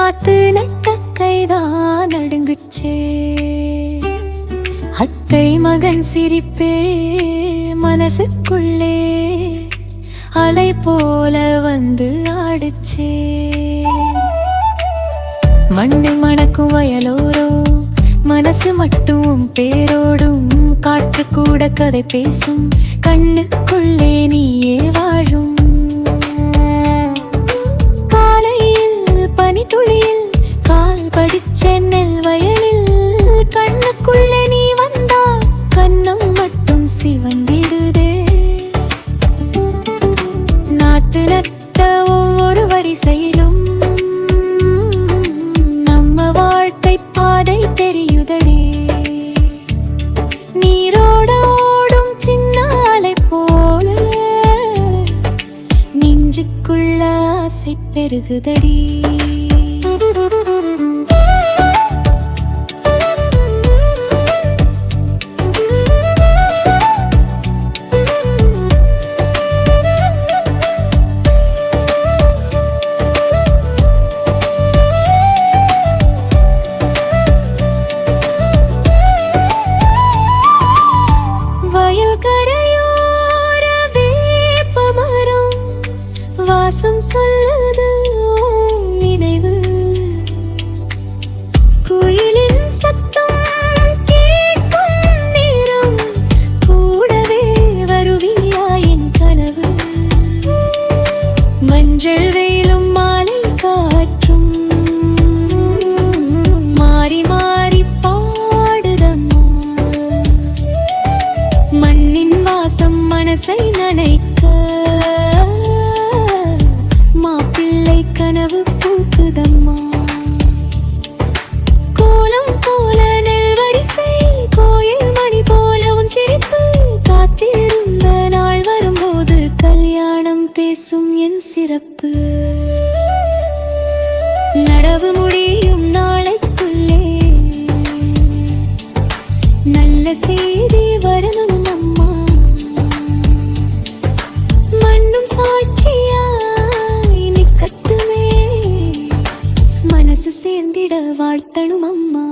நாத்து நட்ட கைதான் நடுங்குச்சே. அத்தை மகன் சிரிப்பே மனசுக்குள்ளே அலை போல வந்து ஆடுச்சே. மண்ணை மணக்கும் வயலோரோ மனசு மட்டும் பேரோடும், காற்று கூட கதை பேசும், கண்ணுக்குள்ளே நீயே வாழும். காலையில் பனித்துளியில் கால் படிச்ச நெல் வயலில், கண்ணுக்குள்ளே நீ வந்தா கண்ணம் மட்டும் சிவந்திடுதே. நாத்து நட்ட ஒவ்வொரு வரிசையிலும் தெரியுதடி. நீரோட ஓடும் சின்ன அலை போல நெஞ்சுக்குள்ள ஆசை பெருகுதடி. வாசம் சொல்லுது நினைவு, குயிலின் சத்தம் கேட்கும் நேரம், கூடவே வருவியா என் கனவு. மஞ்சள் வெயிலும் மாலை காற்றும் மாறி மாறி பாடுதம்மா. மண்ணின் வாசம் மனசை நனைக்க, கனவு பூக்குதம்மா. கோலம் போல நெல் வரிசை, கோயில் மணி போல உன் சிரிப்பு, காத்திருந்த நாள் வரும்போது கல்யாணம் பேசும் என் சிறப்பு. நடவு முடியும் நாளைக்குள்ளே நல்ல செய்தி வரணும் அம்மா. மண்ணும் சாட்சியா சேர்ந்திட வாழ்த்தணும் அம்மா.